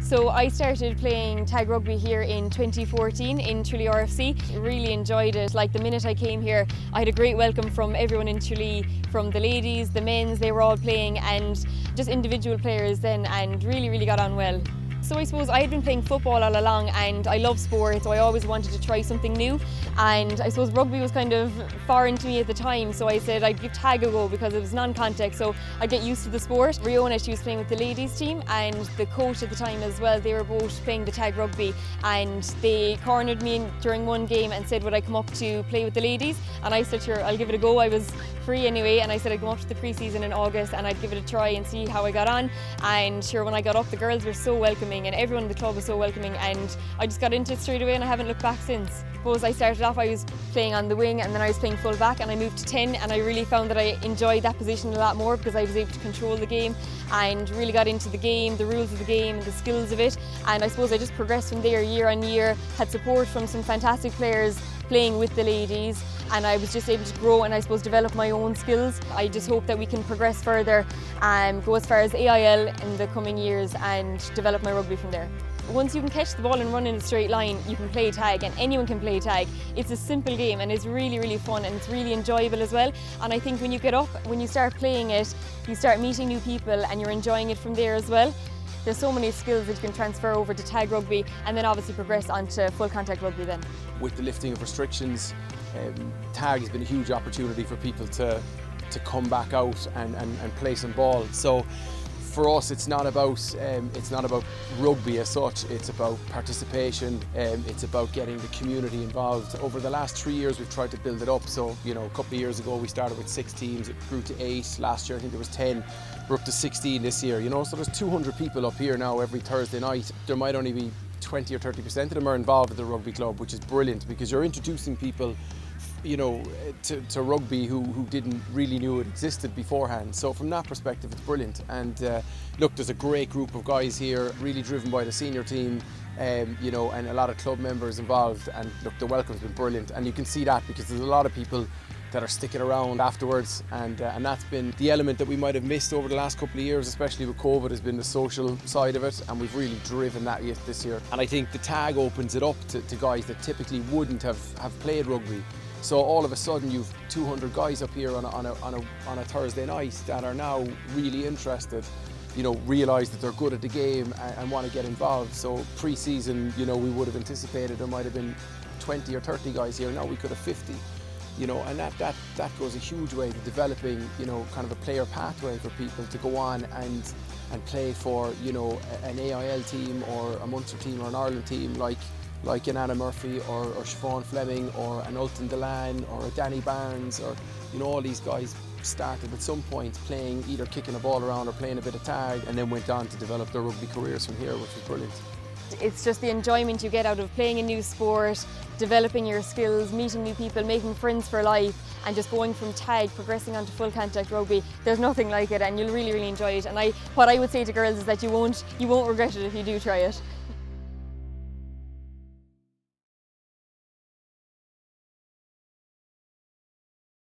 So I started playing tag rugby here in 2014 in Tralee RFC. Really enjoyed it. Like the minute I came here, I had a great welcome from everyone in Tralee, from the ladies, the men's, they were all playing, and just individual players then, and really got on well. So I suppose I had been playing football all along and I love sport, so I always wanted to try something new, and I suppose rugby was kind of foreign to me at the time, so I said I'd give tag a go because it was non-contact, so I'd get used to the sport. Riona, she was playing with the ladies team, and the coach at the time as well, they were both playing the tag rugby, and they cornered me during one game and said would I come up to play with the ladies, and I said sure, I'll give it a go. I was free anyway, and I said I'd go up to the pre-season in August and I'd give it a try and see how I got on, and sure, when I got up the girls were so welcoming and everyone in the club was so welcoming, and I just got into it straight away and I haven't looked back since. I suppose I started off, I was playing on the wing and then I was playing full back, and I moved to 10, and I really found that I enjoyed that position a lot more because I was able to control the game and really got into the game, the rules of the game and the skills of it, and I suppose I just progressed from there year on year, had support from some fantastic players playing with the ladies, and I was just able to grow and I suppose develop my own skills. I just hope that we can progress further and go as far as AIL in the coming years and develop my rugby from there. Once you can catch the ball and run in a straight line, you can play tag, and anyone can play tag. It's a simple game and it's really fun and it's really enjoyable as well, and I think when you get up, when you start playing it, you start meeting new people and you're enjoying it from there as well. There's so many skills that you can transfer over to tag rugby and then obviously progress onto full contact rugby then. With the lifting of restrictions, tag has been a huge opportunity for people to come back out and play some ball. So for us, it's not about rugby as such. It's about participation. It's about getting the community involved. Over the last 3 years, we've tried to build it up. So a couple of years ago, we started with 6 teams. It grew to 8. Last year, I think there was 10. We're up to 16 this year. So there's 200 people up here now every Thursday night. There might only be 20 or 30% of them are involved with the rugby club, which is brilliant because you're introducing people to rugby who didn't really knew it existed beforehand. So from that perspective, it's brilliant. And look, there's a great group of guys here, really driven by the senior team, and a lot of club members involved. And look, the welcome's been brilliant, and you can see that because there's a lot of people that are sticking around afterwards, and that's been the element that we might have missed over the last couple of years, especially with COVID, has been the social side of it, and we've really driven that this year. And I think the tag opens it up to guys that typically wouldn't have played rugby. So all of a sudden you've 200 guys up here on a Thursday night that are now really interested, realise that they're good at the game and want to get involved. So pre-season, we would have anticipated there might have been 20 or 30 guys here. Now we could have 50. And that goes a huge way to developing, kind of a player pathway for people to go on and play for, an AIL team or a Munster team or an Ireland team like an Anna Murphy or Siobhan Fleming or an Ultan Delan or a Danny Barnes, or all these guys started at some point playing, either kicking a ball around or playing a bit of tag, and then went on to develop their rugby careers from here, which was brilliant. It's just the enjoyment you get out of playing a new sport, developing your skills, meeting new people, making friends for life, and just going from tag, progressing onto full contact rugby. There's nothing like it, and you'll really enjoy it. And what I would say to girls is that you won't regret it if you do try it.